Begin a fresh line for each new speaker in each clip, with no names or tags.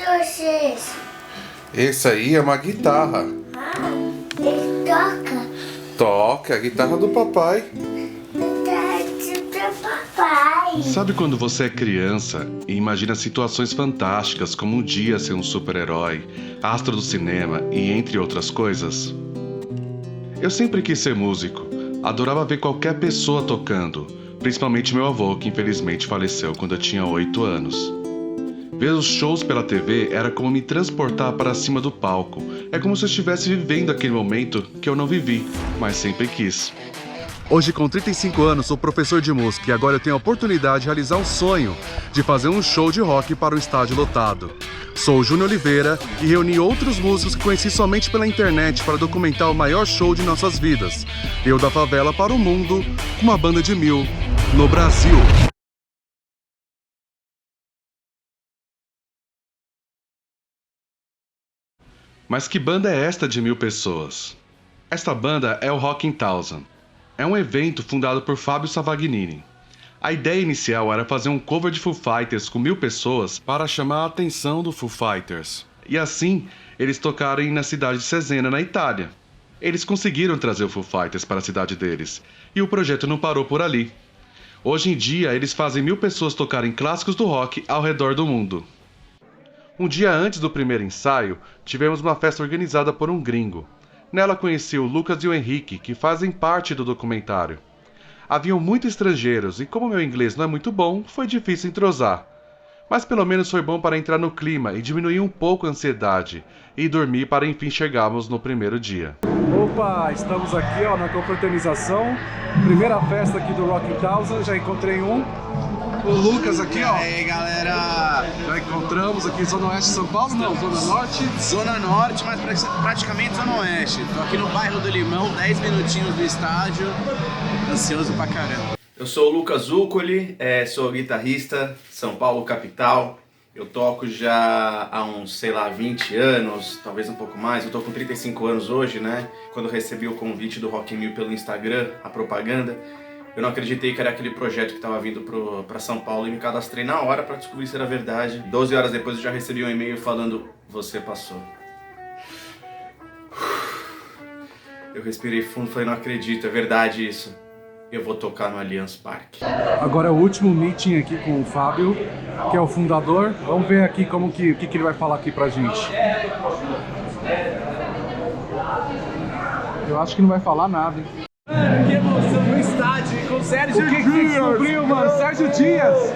vocês?
Esse aí é uma guitarra.
Ele toca?
Toca, a guitarra do papai.
Papai.
Sabe quando você é criança e imagina situações fantásticas como um dia ser um super-herói, astro do cinema e entre outras coisas? Eu sempre quis ser músico, adorava ver qualquer pessoa tocando, principalmente meu avô, que infelizmente faleceu quando eu tinha 8 anos. Ver os shows pela TV era como me transportar para cima do palco. É como se eu estivesse vivendo aquele momento que eu não vivi, mas sempre quis. Hoje, com 35 anos, sou professor de música e agora eu tenho a oportunidade de realizar um sonho de fazer um show de rock para um estádio lotado. Sou o Júnior Oliveira e reuni outros músicos que conheci somente pela internet para documentar o maior show de nossas vidas. Eu da favela para o mundo, com uma banda de 1000 no Brasil. Mas que banda é esta de 1000 pessoas? Esta banda é o Rock in Thousand. É um evento fundado por Fábio Savagnini. A ideia inicial era fazer um cover de Foo Fighters com 1000 pessoas para chamar a atenção do Foo Fighters. E assim, eles tocarem na cidade de Cesena, na Itália. Eles conseguiram trazer o Foo Fighters para a cidade deles. E o projeto não parou por ali. Hoje em dia, eles fazem 1000 pessoas tocarem clássicos do rock ao redor do mundo. Um dia antes do primeiro ensaio, tivemos uma festa organizada por um gringo. Nela conheci o Lucas e o Henrique, que fazem parte do documentário. Haviam muitos estrangeiros e como meu inglês não é muito bom, foi difícil entrosar. Mas pelo menos foi bom para entrar no clima e diminuir um pouco a ansiedade e dormir para enfim chegarmos no primeiro dia.
Opa, estamos aqui na confraternização, primeira festa aqui do Rock in Thousand, já encontrei o Lucas aqui,
E aí, galera?
já encontramos aqui Zona Oeste de São Paulo, não, Zona Norte.
Zona Norte, mas praticamente Zona Oeste. Tô aqui no bairro do Limão, 10 minutinhos do estádio, ansioso pra caramba.
Eu sou o Lucas Zuccoli, sou guitarrista, São Paulo capital. Eu toco já há uns, 20 anos, talvez um pouco mais. Eu tô com 35 anos hoje, né? Quando eu recebi o convite do Rock in Rio pelo Instagram, a propaganda, eu não acreditei que era aquele projeto que estava vindo para São Paulo e me cadastrei na hora para descobrir se era verdade. 12 horas depois eu já recebi um e-mail falando: você passou. Eu respirei fundo e falei: não acredito, é verdade isso. Eu vou tocar no Allianz Parque.
Agora é o último meeting aqui com o Fábio, que é o fundador. Vamos ver aqui o que ele vai falar aqui pra gente. Eu acho que não vai falar nada, hein?
Que emoção no estádio com o Sérgio
O que você descobriu, mano? Sérgio Dias!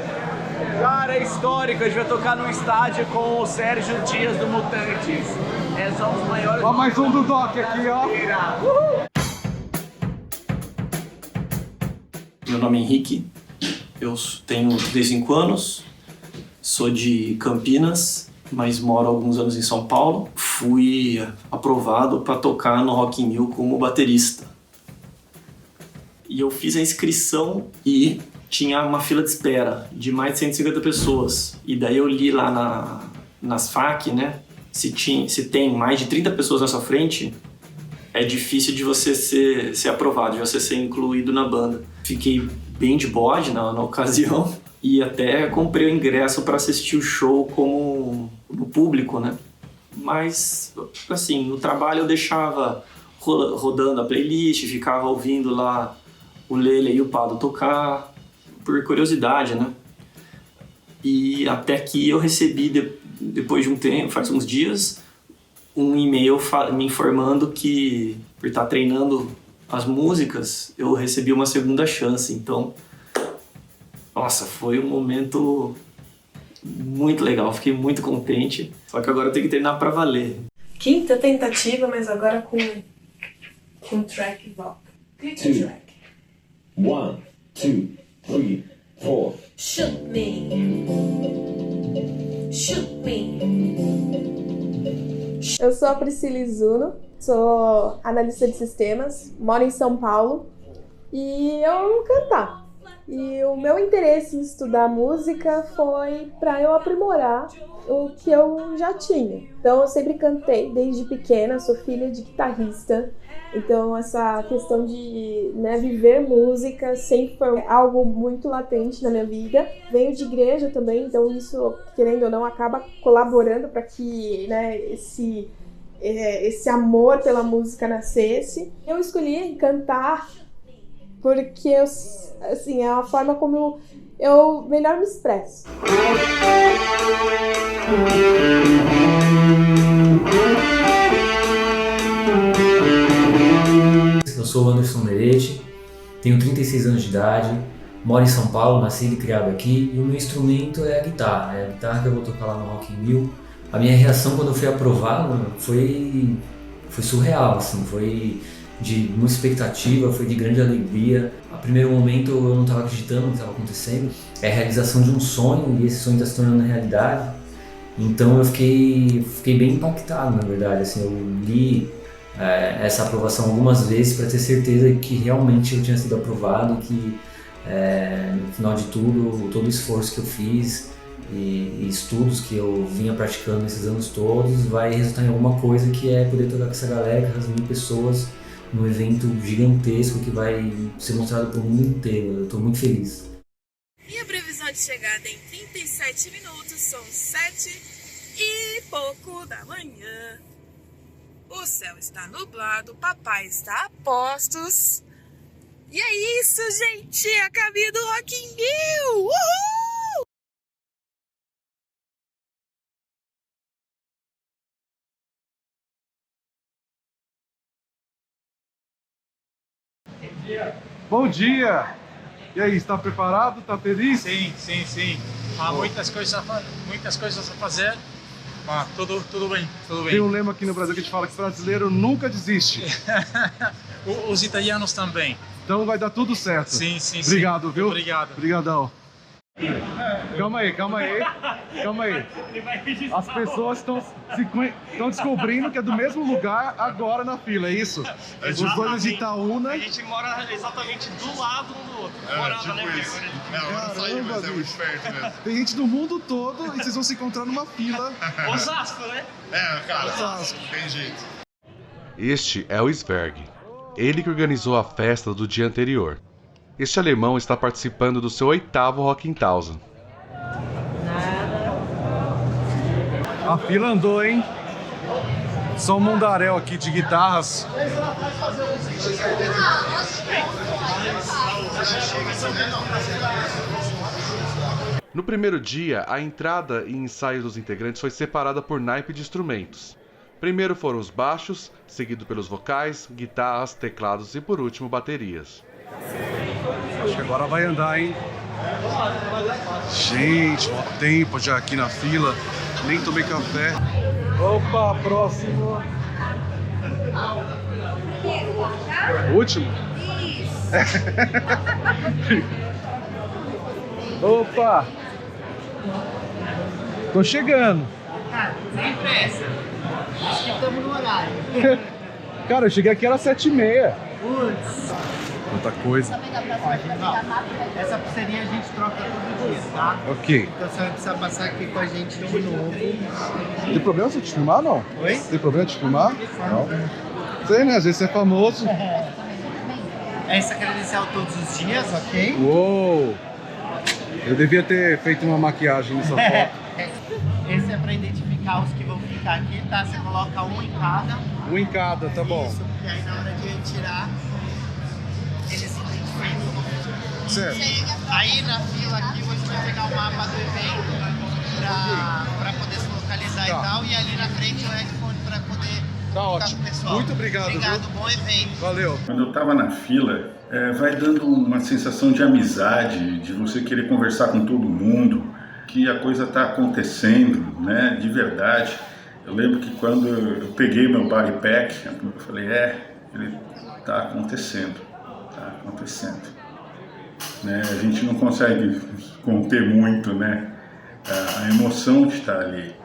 Cara, é histórico, a gente vai tocar no estádio com o Sérgio Dias do Mutantes. São os maiores...
Ó, mais um do Doc aqui, ó.
Meu nome é Henrique, eu tenho 35 anos, sou de Campinas, mas moro há alguns anos em São Paulo. Fui aprovado para tocar no Rock in Rio como baterista. E eu fiz a inscrição e tinha uma fila de espera de mais de 150 pessoas. E daí eu li lá nas FAQ, né, se tem mais de 30 pessoas na sua frente, é difícil de você ser aprovado, de você ser incluído na banda. Fiquei bem de bode na ocasião e até comprei o ingresso para assistir o show como no público, né? Mas, assim, no trabalho eu deixava rodando a playlist, ficava ouvindo lá o Lele e o Pado tocar, por curiosidade, né? E até que eu recebi, depois de um tempo, faz uns dias, um e-mail me informando que, por estar treinando as músicas, eu recebi uma segunda chance. Então, nossa, foi um momento muito legal, fiquei muito contente. Só que agora eu tenho que treinar pra valer.
Quinta tentativa, mas agora com track rock. Track.
1, 2, 3, 4.
Shoot me. Shoot me.
Eu sou a Priscila Izuno, sou analista de sistemas, moro em São Paulo e eu amo cantar. E o meu interesse em estudar música foi para eu aprimorar o que eu já tinha. Então eu sempre cantei desde pequena, sou filha de guitarrista. Então essa questão de, né, viver música sempre foi algo muito latente na minha vida. Venho de igreja também, então isso, querendo ou não, acaba colaborando para que, né, esse amor pela música nascesse. Eu escolhi cantar porque assim, é a forma como eu melhor me expresso.
Eu sou o Anderson Merete, tenho 36 anos de idade, moro em São Paulo, nascido e criado aqui, e o meu instrumento é a guitarra que eu vou tocar lá no Rock in Rio. A minha reação quando eu fui aprovado foi surreal, assim, foi de muita expectativa, foi de grande alegria. A primeiro momento eu não estava acreditando no que estava acontecendo, é a realização de um sonho e esse sonho está se tornando realidade. Então eu fiquei bem impactado, na verdade, assim, eu li essa aprovação algumas vezes para ter certeza que realmente eu tinha sido aprovado e que no final de tudo, todo o esforço que eu fiz e estudos que eu vinha praticando nesses anos todos vai resultar em alguma coisa, que é poder tocar com essa galera, com as 1000 pessoas, num evento gigantesco que vai ser mostrado para o mundo inteiro. Eu estou muito feliz.
E a previsão de chegada em 37 minutos, são 7 e pouco da manhã. O céu está nublado, papai está a postos. E é isso, gente! A caminho do Rock in Rio! Uhul!
Bom dia! E aí, está preparado? Está feliz?
Sim. Há muitas coisas a fazer. Ah, tudo bem.
Tem um lema aqui no Brasil que a gente fala que brasileiro nunca desiste.
Os italianos também.
Então vai dar tudo certo.
Sim.
Obrigado, viu?
Obrigado.
Obrigadão. Calma aí. As pessoas estão descobrindo que é do mesmo lugar agora na fila, é isso? Os dois de Itaúna.
A gente mora exatamente do lado um do outro. Morada, né?
Caramba, bicho. Tem gente do mundo todo e vocês vão se encontrar numa fila.
Osasco, né?
Osasco.
Tem jeito. Este é o Sverg. Ele que organizou a festa do dia anterior. Este alemão está participando do seu 8º Rock in Thousand.
A fila andou, hein? Só um mundaréu aqui de guitarras.
No primeiro dia, a entrada e ensaio dos integrantes foi separada por naipe de instrumentos. Primeiro foram os baixos, seguido pelos vocais, guitarras, teclados e por último baterias.
Acho que agora vai andar, hein? Gente, ó, tempo já aqui na fila. Nem tomei café. Opa, próximo. Último? Opa! Tô chegando.
Sem pressa. Acho que estamos no horário.
Cara, eu cheguei aqui, era 7h30.
Putz.
Quanta coisa.
Essa pulseirinha a gente troca todo dia, tá?
Ok.
Então você vai precisar passar aqui com a gente de novo.
Tem problema se eu te filmar, não?
Oi?
Tem problema de te filmar? Não. Sei, né? Às vezes você é famoso.
Essa credencial todos os dias, ok?
Uou! Eu devia ter feito uma maquiagem nessa foto.
Esse é pra identificar os que vão ficar aqui, tá? Você coloca um em cada.
Um em cada, tá bom.
Isso, porque aí na hora de retirar, eles se identificam.
Certo.
Aí na fila aqui você vai pegar o mapa do evento pra poder se localizar e tal. E ali na frente o headphone pra poder
tá ótimo.
Com o pessoal.
Muito obrigado.
Obrigado,
viu?
bom evento.
Valeu.
Quando eu tava na fila, vai dando uma sensação de amizade, de você querer conversar com todo mundo, que a coisa tá acontecendo, né, de verdade. Eu lembro que quando eu peguei meu body pack, eu falei, ele tá acontecendo, né, a gente não consegue conter muito, né, a emoção de estar ali.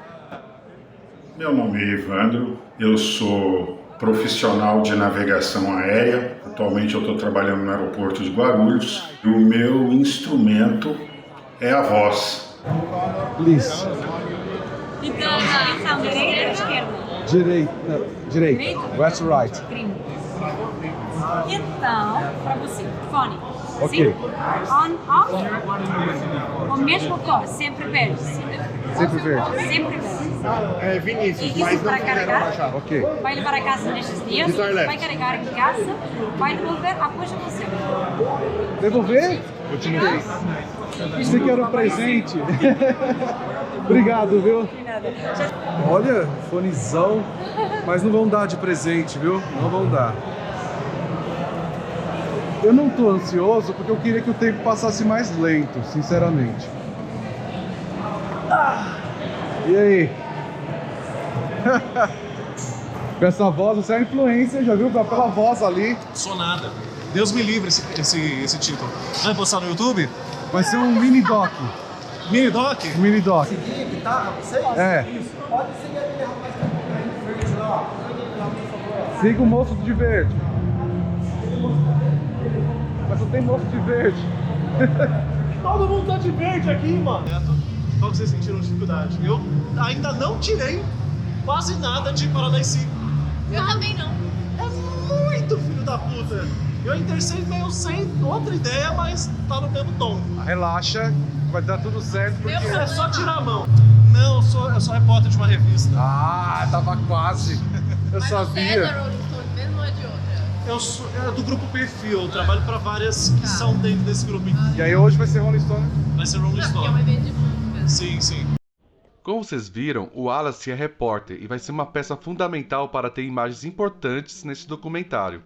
Meu nome é Evandro, eu sou profissional de navegação aérea, atualmente eu estou trabalhando no aeroporto de Guarulhos, e o meu instrumento é a voz.
Please.
Então, direita ou esquerda?
Direito. That's right.
Então, para você, fone.
Ok.
Sim? On, off. O mesmo cor, sempre verde.
Sempre verde.
Sempre verde.
Vinícius,
E isso para carregar.
Ok.
Vai levar a casa nestes dias, vai carregar em casa, vai devolver após você.
Devolver? Continuei. Você quer um presente? Obrigado, viu?
De nada.
Olha, fonezão, mas não vão dar de presente, viu? Não vão dar. Eu não tô ansioso porque eu queria que o tempo passasse mais lento, sinceramente. E aí? Com essa voz, você é influencer, já viu? Pela voz ali.
Sou nada. Deus me livre esse título. Vai postar no YouTube?
Vai ser um mini doc.
Mini doc?
Mini doc.
Seguir guitarra, vocês?
É.
Pode seguir aquele rapaz que tá verde lá.
Siga o moço de verde. Mas não tem moço de verde.
Todo mundo tá de verde aqui, mano. Qual que vocês sentiram dificuldade? Eu ainda não tirei quase nada de Paradise.
Eu também não.
É muito filho da puta. Eu em terceiro meio sem outra ideia, mas tá no mesmo tom.
Relaxa, vai dar tudo certo porque...
É só tirar a mão. Não, eu sou repórter de uma revista.
Ah, tava quase. Eu sabia.
da Rolling Stone mesmo ou é de outra?
Eu sou do grupo Perfil, eu trabalho para várias que são dentro desse grupo.
E aí hoje vai ser Rolling Stone?
Vai ser Rolling Stone.
É um evento de música.
Sim, sim.
Como vocês viram, o Wallace é repórter e vai ser uma peça fundamental para ter imagens importantes neste documentário.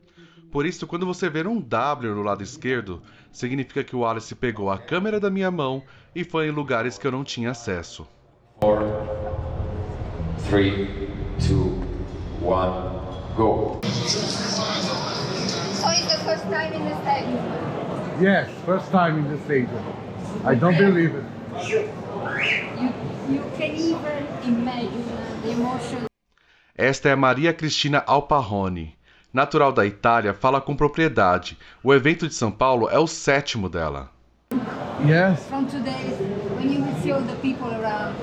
Por isso, quando você ver um W no lado esquerdo, significa que o Wallace pegou a câmera da minha mão e foi em lugares que eu não tinha acesso.
4, 3, 2, 1, go!
So it's the first time in the stadium?
Yes, first time in the stadium. I don't believe it.
You can even imagine the emotion.
Esta é a Maria Cristina Alparrone. Natural da Itália, fala com propriedade. O evento de São Paulo é o 7º dela.
Yes.
From today, when you will feel the people around.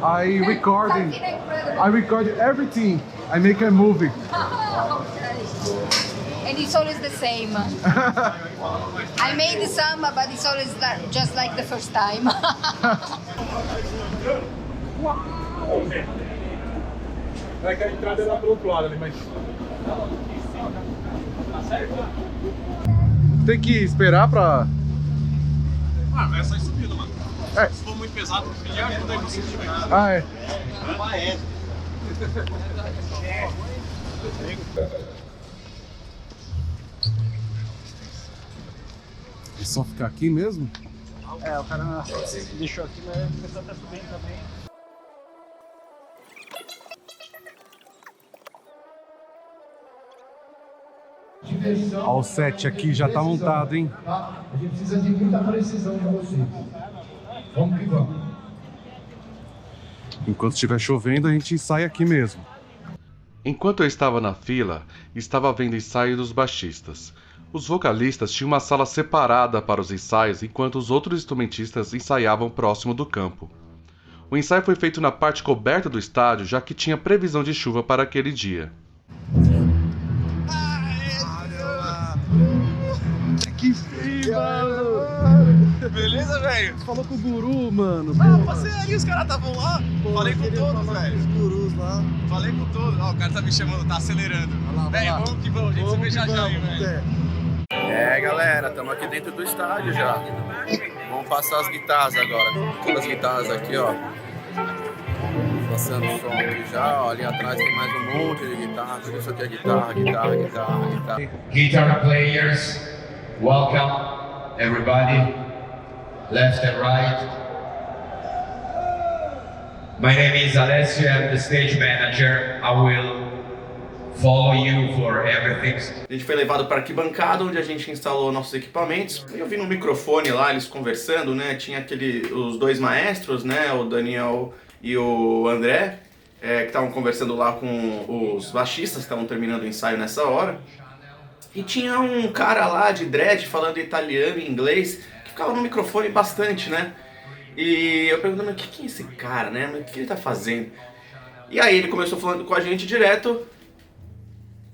I record everything. I make a movie.
Okay. And it's always the same. I made the samba, but it's always just like the first time.
É que a entrada é lá pro outro lado ali, mas... Tem que esperar pra...
Ah, vai sair subindo, mano.
É.
Se for muito pesado, me ajuda aí você tiver.
Ah, é. É só ficar aqui mesmo?
É, o cara deixou aqui, mas o pessoal tá subindo também.
Ó, o set aqui já tá montado, hein?
A gente precisa de muita precisão de vocês. Vamos que vamos.
Enquanto estiver chovendo, a gente sai aqui mesmo.
Enquanto eu estava na fila, estava vendo ensaio dos baixistas. Os vocalistas tinham uma sala separada para os ensaios, enquanto os outros instrumentistas ensaiavam próximo do campo. O ensaio foi feito na parte coberta do estádio, já que tinha previsão de chuva para aquele dia.
Que feio, mano!
Beleza, velho?
Falou com o guru, mano.
Ah, passei ali, os caras estavam lá. Falei com todos, velho.
Os gurus lá.
Falei com todos. Ó, o cara tá me chamando, tá acelerando. Velho, vamos que vamos, a gente se vê já já, hein, velho.
É, galera, estamos aqui dentro do estádio já. Vamos passar as guitarras agora. Todas as guitarras aqui, ó. Passando o som aqui já, ó. Ali atrás tem mais um monte de guitarra. Tudo isso aqui é guitarra.
Guitar players, welcome everybody, left and right. My name is Alessio, I'm the stage manager. I will follow you for everything.
A gente foi levado para a arquibancada, onde a gente instalou nossos equipamentos. Eu vi no microfone lá, eles conversando, né? Tinha os dois maestros, né? O Daniel e o André, que estavam conversando lá com os baixistas, que estavam terminando o ensaio nessa hora. E tinha um cara lá de dread falando italiano e inglês, que ficava no microfone bastante, né? E eu perguntando, o que é esse cara, né? O que ele tá fazendo? E aí ele começou falando com a gente direto.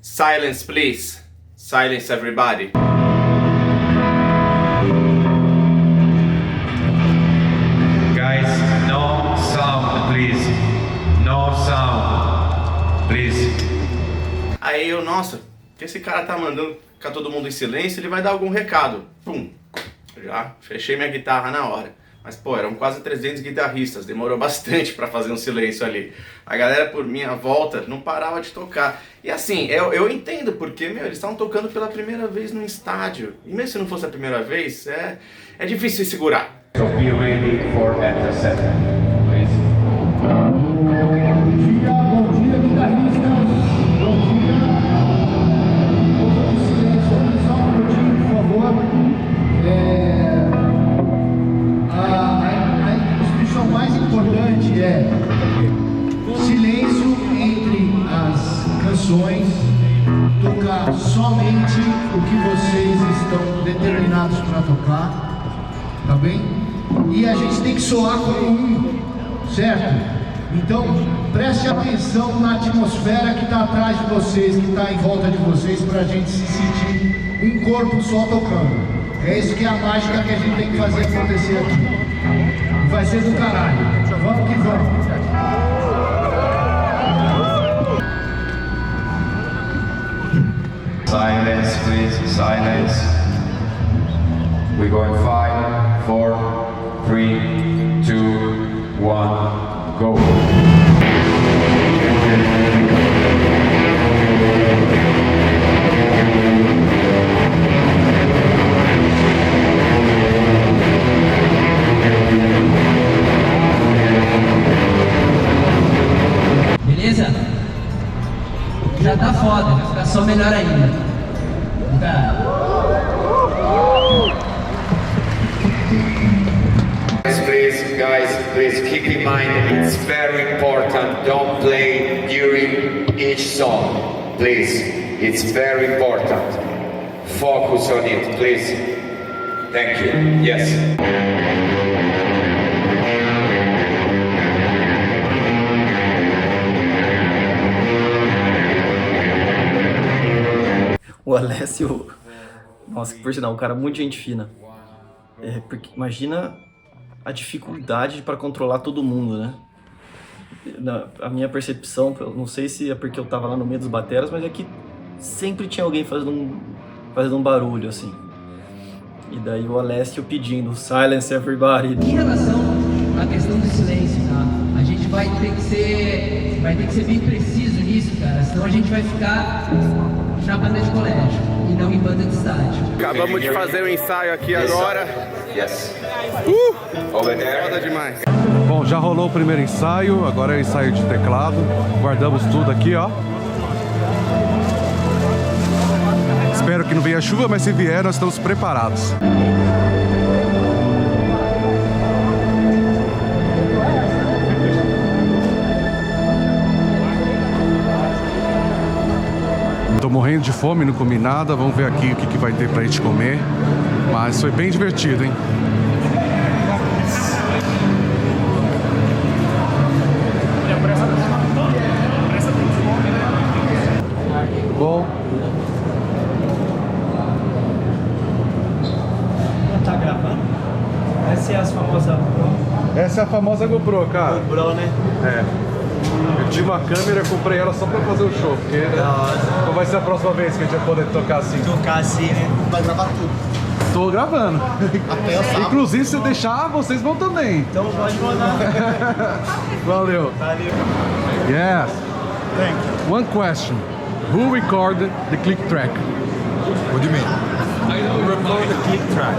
Silence, please. Silence, everybody.
Guys, no sound, please. No sound, please.
Aí eu, nossa, que esse cara tá mandando ficar todo mundo em silêncio, ele vai dar algum recado. Pum, já fechei minha guitarra na hora. Mas pô, eram quase 300 guitarristas, demorou bastante pra fazer um silêncio ali. A galera por minha volta não parava de tocar. E assim, eu entendo porque, eles estavam tocando pela primeira vez num estádio. E mesmo se não fosse a primeira vez, é difícil se segurar.
So be ready for enter set, please.
Bom dia, guitarrista. Bom dia. Só um minutinho, por favor. A instrução mais importante é silêncio entre as canções, tocar somente o que vocês estão determinados para tocar, tá bem? E a gente tem que soar como um, certo? Então, preste atenção na atmosfera que está atrás de vocês, que está em volta de vocês, para a gente se sentir um corpo só tocando. É isso que é a mágica que a gente tem que fazer acontecer aqui. Vai ser do caralho. Vamos que vamos.
Silence, please, silence. We go in 5, 4, 3, 2, 1, go.
Beleza? Já tá foda, vai ficar só melhor ainda. Tá.
Guys, please keep in mind it's very important. Don't play during each song, please. It's very important. Focus on it, please. Thank you. Yes.
O Alessio, nossa, por sinal, um cara muito gente fina. Porque imagina a dificuldade para controlar todo mundo, né? A minha percepção, não sei se é porque eu tava lá no meio dos bateras, mas é que sempre tinha alguém fazendo um barulho, assim. E daí o Alessio pedindo, silence everybody.
Em relação à questão do silêncio, tá? A gente vai ter que ser bem preciso nisso, cara, senão a gente vai ficar na banda de colégio e não em banda de estádio.
Acabamos de fazer o ensaio aqui agora.
Yes.
Foda demais.
Bom, já rolou o primeiro ensaio, agora é o ensaio de teclado. Guardamos tudo aqui, ó. Espero que não venha chuva, mas se vier, nós estamos preparados. Tô morrendo de fome, não comi nada. Vamos ver aqui o que vai ter pra gente comer. Mas foi bem divertido, hein? Bom.
Tá gravando? Essa é a famosa GoPro.
Essa é a famosa GoPro, cara.
GoPro, né?
É. Eu tive uma câmera, comprei ela só pra fazer o show, porque qual vai ser a próxima vez que a gente vai poder tocar assim?
Tocar assim, né?
Vai gravar tudo.
Tô gravando.
Até o sábado.
Inclusive, se eu deixar, vocês vão também.
Então pode mandar.
Valeu.
Valeu.
Yes.
Thank you.
One question. Who recorded the click track?
What do you mean?
Who recorded the click track?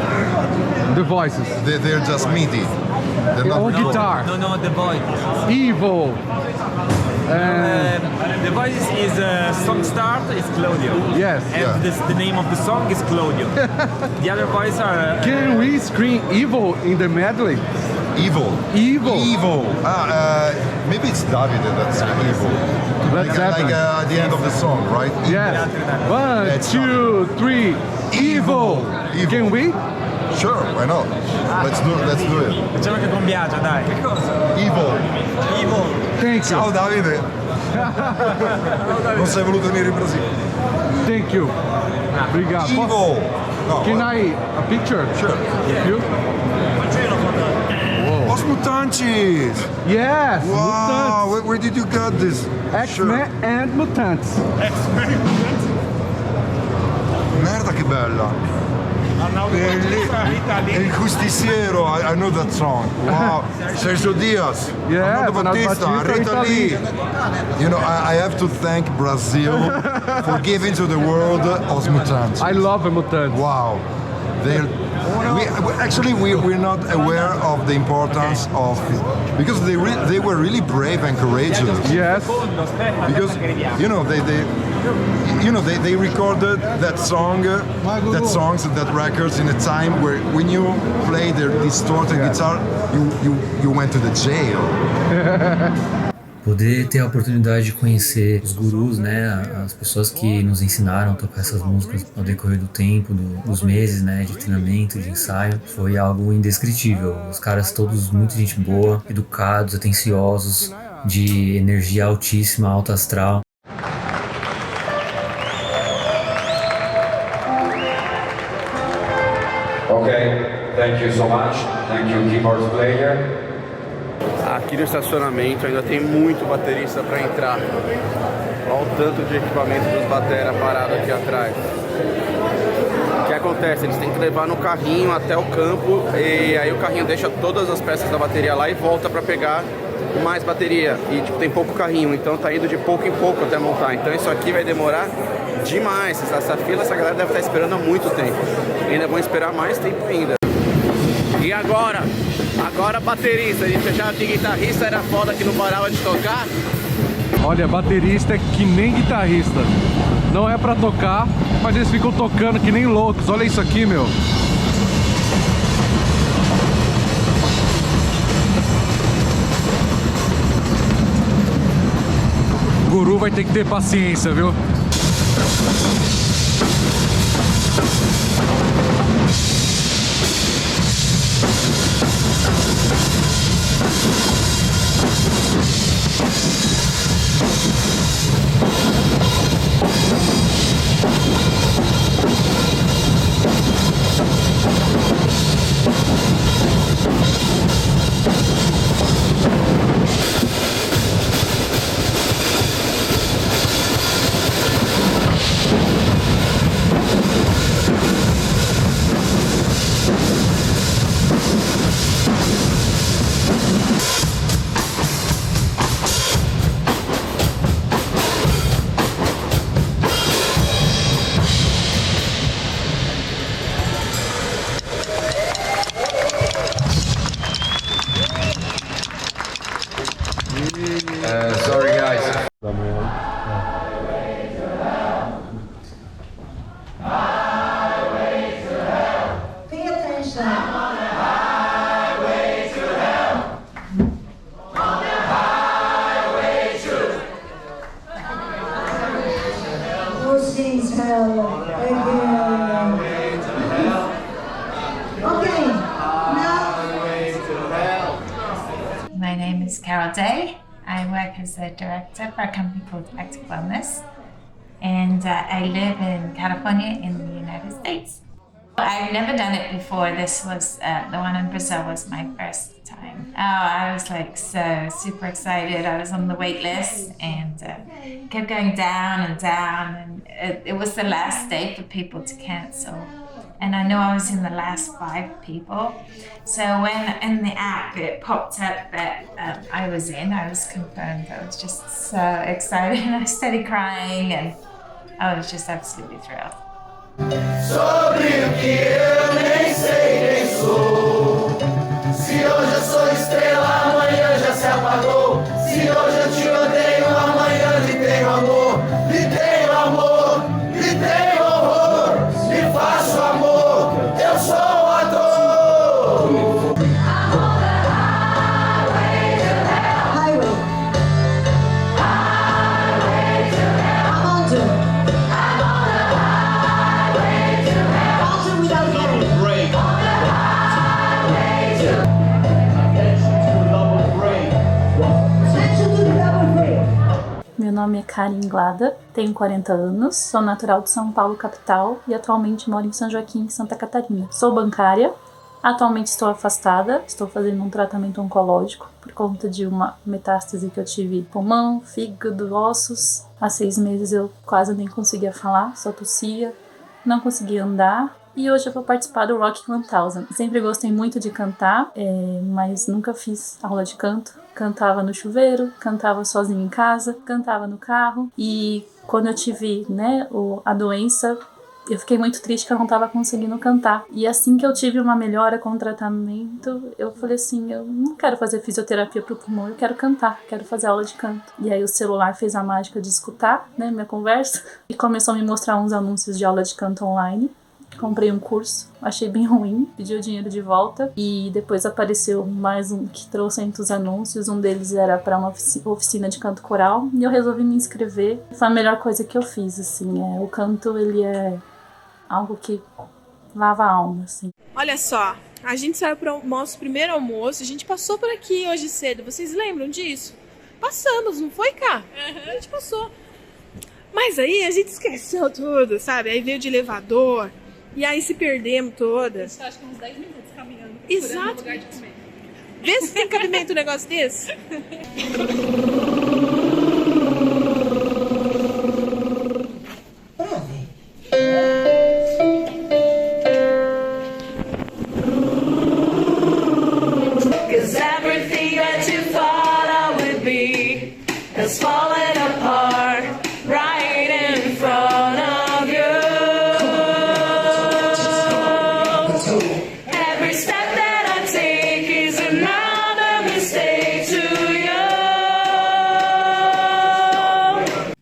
The voices.
They're just MIDI. They're not
On guitar.
No, the voice.
Evil.
The voice is song start is Claudio.
Yes.
And the name of the song is Claudio. The other voice are.
Can we scream evil in the medley?
Evil.
Evil.
Evil. Maybe it's Davide that's evil.
Let's
like at the end of the song, right?
Yes. 1, 2, 3. Evil. Can we?
Sure, why not? Let's do it.
Facciamo che con Biagio, dai. Che cosa?
Evil.
Evil.
Thank you.
Ciao Davide. Non sei voluto venire in Brasile.
Thank you. Obrigado.
Ivo! No,
Can I a picture?
Sure.
You?
Os Mutantes!
Yes!
Wow! Where did you get this?
X-Men and Mutants.
Merda che bella! Il Justiciero, I know that song. Wow! Sergio Diaz,
Yeah,
Arnaldo Batista, Rita Lee. You know, I have to thank Brazil for giving to the world Os Mutantes.
I love Mutants.
Wow! We're not aware of the importance of, because they were really brave and courageous.
Yes.
Because they recorded that songs and that records in a time where when you play their distorted guitar, you went to the jail.
Poder ter a oportunidade de conhecer os gurus, né, as pessoas que nos ensinaram a tocar essas músicas ao decorrer do tempo, dos meses, né, de treinamento, de ensaio, foi algo indescritível. Os caras todos muito gente boa, educados, atenciosos, de energia altíssima, alto astral.
Okay, thank you so much. Thank you, keyboard player.
Aqui no estacionamento ainda tem muito baterista para entrar. Olha o tanto de equipamento dos batera parado aqui atrás. O que acontece? Eles têm que levar no carrinho até o campo e aí o carrinho deixa todas as peças da bateria lá e volta para pegar mais bateria. E tipo, tem pouco carrinho, então tá indo de pouco em pouco até montar. Então isso aqui vai demorar demais. Essa fila, essa galera deve estar esperando há muito tempo. E ainda vão esperar mais tempo ainda. E agora? Agora baterista, a gente achava que guitarrista era foda que não parava de tocar.
Olha, baterista é que nem guitarrista. Não é pra tocar, mas eles ficam tocando que nem loucos. Olha isso aqui, meu. O guru vai ter que ter paciência, viu?
Sorry guys.
Pay attention. Vocês falam again. Okay, now.
My name is Carol Day. I work as a director for a company called Active Wellness, and I live in California in the United States. I've never done it before. This was the one in Brazil was my first time. Oh, I was like so super excited. I was on the wait list and kept going down and down, and it was the last day for people to cancel. And I know I was in the last 5 people. So when in the app it popped up that I was confirmed. I was just so excited and I started crying and I was just absolutely thrilled.
Sobre o que eu nem sei quem sou. Se hoje eu sou estrela, amanhã já se apagou. Se hoje eu te odeio, amanhã lhe tenho amor. Lhe tenho amor, lhe tenho horror. Lhe faço amor, eu sou um ator.
Without getting break.
nome é Karen Glada, tenho 40 anos, sou natural de São Paulo, capital, e atualmente moro em São Joaquim, Santa Catarina. Sou bancária, atualmente estou afastada, estou fazendo um tratamento oncológico por conta de uma metástase que eu tive em pulmão, fígado, ossos. Há 6 meses eu quase nem conseguia falar, só tossia, não conseguia andar. E hoje eu vou participar do Rock 1000. Sempre gostei muito de cantar, mas nunca fiz aula de canto. Cantava no chuveiro, cantava sozinha em casa, cantava no carro. E quando eu tive, a doença, eu fiquei muito triste que eu não estava conseguindo cantar. E assim que eu tive uma melhora com o tratamento, eu falei assim, eu não quero fazer fisioterapia pro pulmão, eu quero cantar, quero fazer aula de canto. E aí o celular fez a mágica de escutar, minha conversa, e começou a me mostrar uns anúncios de aula de canto online. Comprei um curso, achei bem ruim, pedi o dinheiro de volta e depois apareceu mais um que trouxe os anúncios. Um deles era para uma oficina de canto coral e eu resolvi me inscrever. Foi a melhor coisa que eu fiz, assim. O canto, ele é algo que lava a alma, assim.
Olha só, a gente saiu para o nosso primeiro almoço, a gente passou por aqui hoje cedo, vocês lembram disso? Passamos, não foi, Cá? A gente passou. Mas aí a gente esqueceu tudo, sabe? Aí veio de elevador. E aí se perdemos todas.
Acho que uns 10 minutos caminhando.
Exato.
Lugar de comer.
Vê se tem cabimento um negócio desse.
Cause everything that you thought I would be has fallen apart right in front of you. Every step that I take is another mistake to you.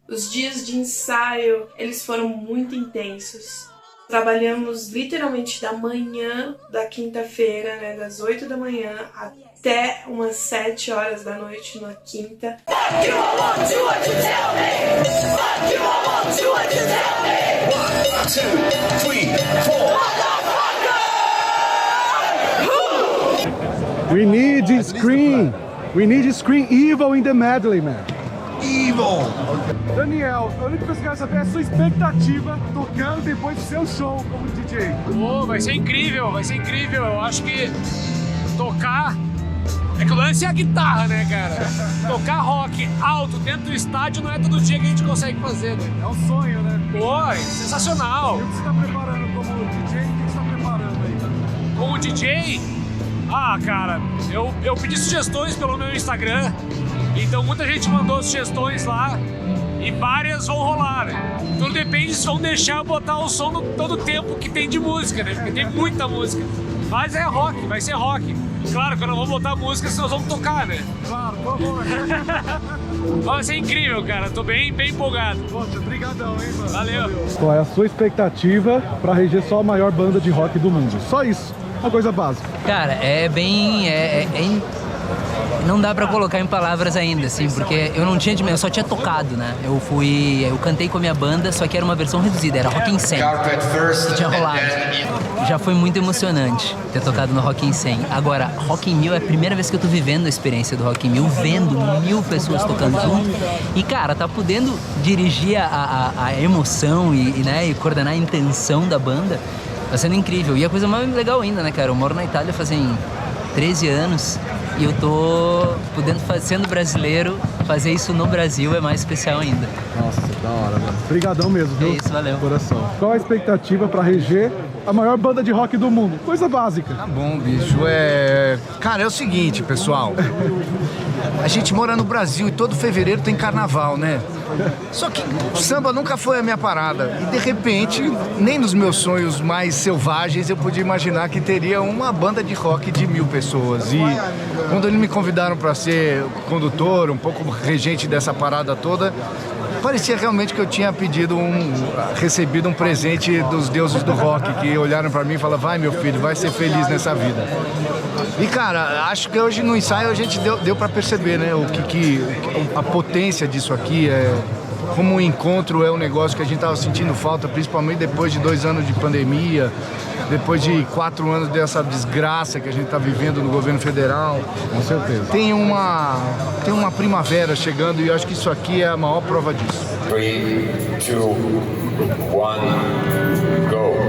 Os dias de ensaio, eles foram muito intensos. Trabalhamos literalmente da manhã da quinta-feira, das 8 da manhã até umas 7 horas da noite na quinta.
Fuck you, I want you, what you tell me. Fuck you, I want you, what you tell me. 1, 2, 3, 4.
We need scream. We need scream evil in the medley, man.
Evil!
Daniel, a única coisa que eu quero saber é a sua expectativa tocando depois do seu show como DJ.
Vai ser incrível, vai ser incrível. Eu acho que tocar... É que o lance é a guitarra, né, cara? Tocar rock alto dentro do estádio não é todo dia que a gente consegue fazer, né?
É um sonho, né?
Pô, é sensacional.
E o que você tá preparando como DJ? O que você tá preparando aí?
Como DJ? Cara, eu pedi sugestões pelo meu Instagram, então muita gente mandou sugestões lá e várias vão rolar, né? Tudo depende se vão deixar eu botar o som todo o tempo que tem de música, né? Porque tem muita música. Mas é rock, vai ser rock. Claro que eu não vou botar música, senão nós vamos tocar, né?
Claro, por favor.
Vai ser incrível, cara. Tô bem empolgado.
Poxa, brigadão, hein, mano.
Valeu.
Qual é a sua expectativa pra reger só a maior banda de rock do mundo? Só isso. Uma coisa básica.
Cara, não dá pra colocar em palavras ainda, assim, porque eu só tinha tocado, né? Eu cantei com a minha banda, só que era uma versão reduzida, era Rock in 100, que tinha rolado. Já foi muito emocionante ter tocado no Rock in 100. Agora, Rock in 1000 é a primeira vez que eu tô vivendo a experiência do Rock in 1000, vendo 1000 pessoas tocando junto. E, cara, tá podendo dirigir a emoção e coordenar a intenção da banda, tá sendo incrível. E a coisa mais legal ainda, né, cara? Eu moro na Itália fazem 13 anos e eu tô podendo, sendo brasileiro, fazer isso no Brasil é mais especial ainda.
Nossa, da hora, mano. Obrigadão mesmo, viu?
É isso, valeu.
Coração. Qual a expectativa pra reger a maior banda de rock do mundo? Coisa básica.
Tá bom, bicho. Cara, é o seguinte, pessoal. A gente mora no Brasil e todo fevereiro tem carnaval, né? Só que o samba nunca foi a minha parada. E de repente, nem nos meus sonhos mais selvagens eu podia imaginar que teria uma banda de rock de 1000 pessoas. E quando eles me convidaram para ser condutor, um pouco regente dessa parada toda, parecia realmente que eu tinha recebido um presente dos deuses do rock, que olharam para mim e falaram: vai, meu filho, vai ser feliz nessa vida. E, cara, acho que hoje no ensaio a gente deu para perceber, né, a potência disso aqui, como o encontro é um negócio que a gente tava sentindo falta, principalmente depois de 2 anos de pandemia. depois de 4 anos dessa desgraça que a gente está vivendo no governo federal.
Com certeza.
Tem uma primavera chegando e eu acho que isso aqui é a maior prova disso.
3, 2, 1, go!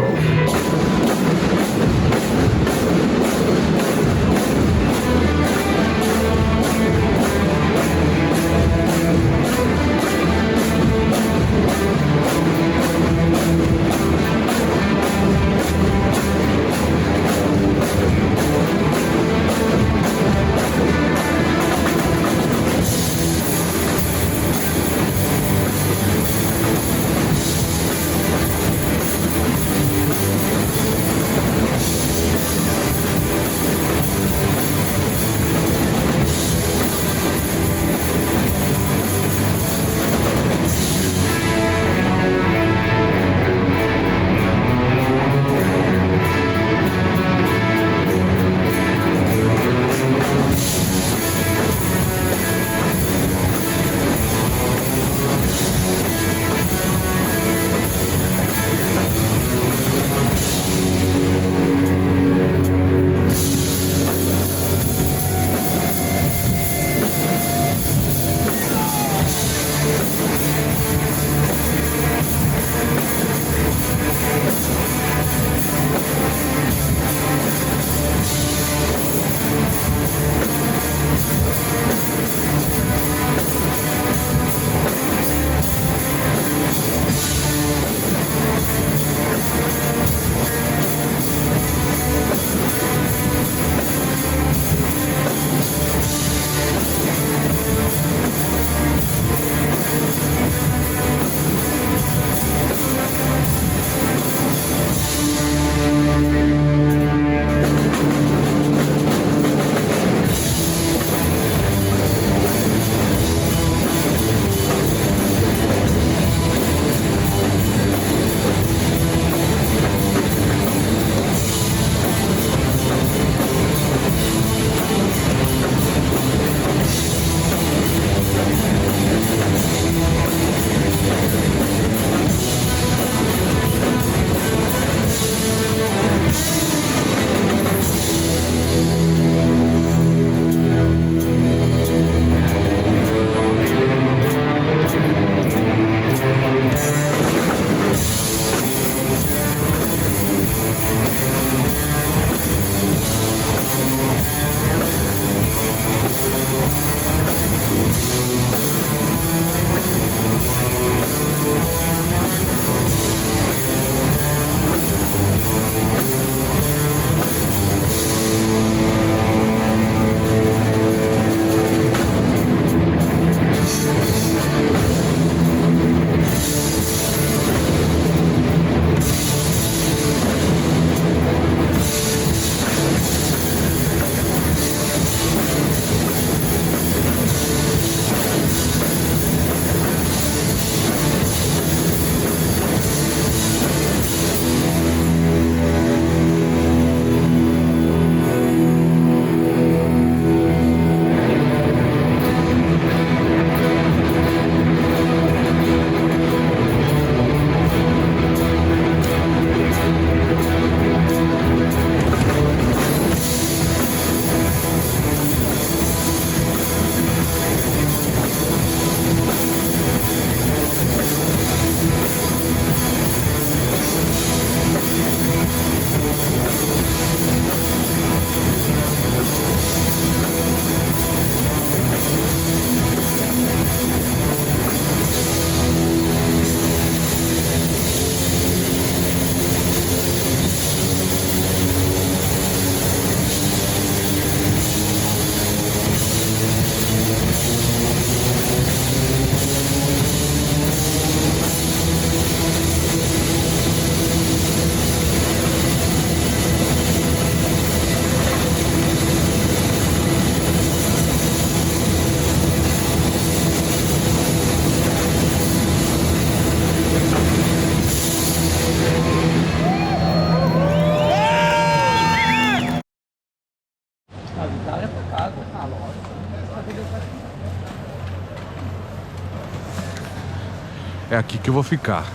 É aqui que eu vou ficar.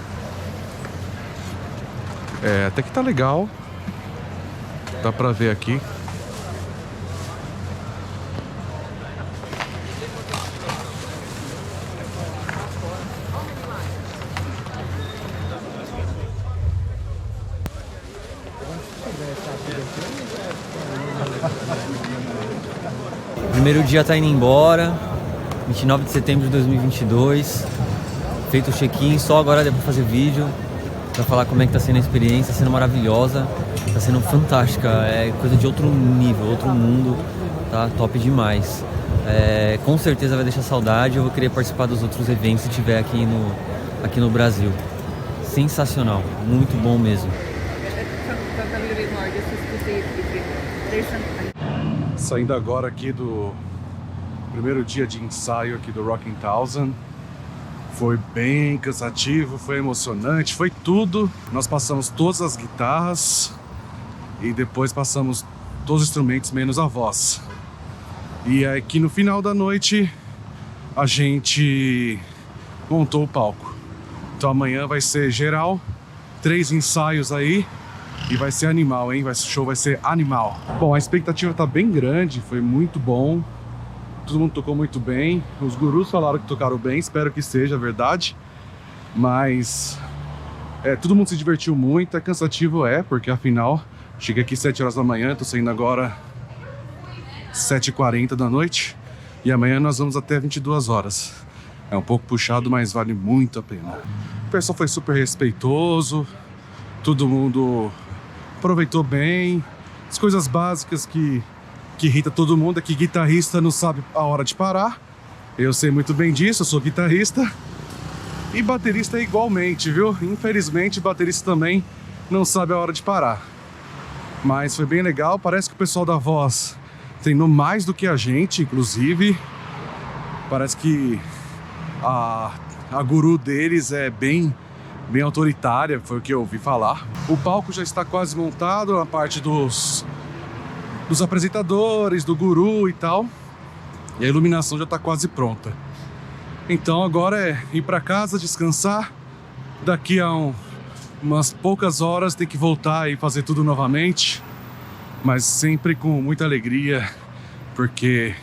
É, até que tá legal. Dá pra ver aqui.
O primeiro dia tá indo embora, 29 de setembro de 2022, feito o check-in, só agora deu pra fazer vídeo, pra falar como é que tá sendo a experiência, tá sendo maravilhosa, tá sendo fantástica, é coisa de outro nível, outro mundo, tá top demais. Com certeza vai deixar saudade, eu vou querer participar dos outros eventos se tiver aqui no Brasil. Sensacional, muito bom mesmo.
Saindo agora aqui do primeiro dia de ensaio aqui do Rocking Thousand. Foi bem cansativo, foi emocionante, foi tudo. Nós passamos todas as guitarras e depois passamos todos os instrumentos menos a voz. E aqui no final da noite a gente montou o palco. Então amanhã vai ser geral, 3 ensaios aí. E vai ser animal, hein? O show vai ser animal. Bom, a expectativa tá bem grande, foi muito bom. Todo mundo tocou muito bem. Os gurus falaram que tocaram bem, espero que seja verdade. Mas todo mundo se divertiu muito, cansativo porque afinal, cheguei aqui 7 horas da manhã, tô saindo agora 7h40 da noite. E amanhã nós vamos até 22 horas. É um pouco puxado, mas vale muito a pena. O pessoal foi super respeitoso, todo mundo aproveitou bem. As coisas básicas que irrita todo mundo é que guitarrista não sabe a hora de parar. Eu sei muito bem disso, eu sou guitarrista. E baterista igualmente, viu? Infelizmente, baterista também não sabe a hora de parar. Mas foi bem legal, parece que o pessoal da voz treinou mais do que a gente, inclusive. Parece que a guru deles é bem autoritária, foi o que eu ouvi falar. O palco já está quase montado, a parte dos apresentadores, do guru e tal. E a iluminação já está quase pronta. Então agora é ir para casa, descansar. Daqui a umas poucas horas tem que voltar e fazer tudo novamente. Mas sempre com muita alegria, porque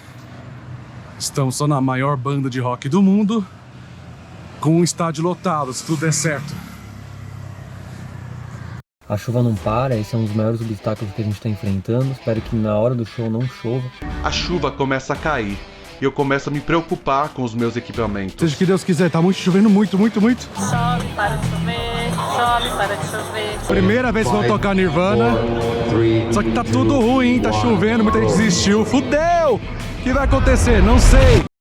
estamos só na maior banda de rock do mundo, com um estádio lotado, se tudo der certo.
A chuva não para, esse é um dos maiores obstáculos que a gente está enfrentando. Espero que na hora do show não chova.
A chuva começa a cair e eu começo a me preocupar com os meus equipamentos.
Seja o que Deus quiser, tá chovendo muito, muito, muito.
Chove, para de chover, chove, para de chover.
Primeira vez que vão tocar Nirvana, só que tá tudo ruim, tá chovendo, muita gente desistiu. Fudeu! O que vai acontecer? Não sei.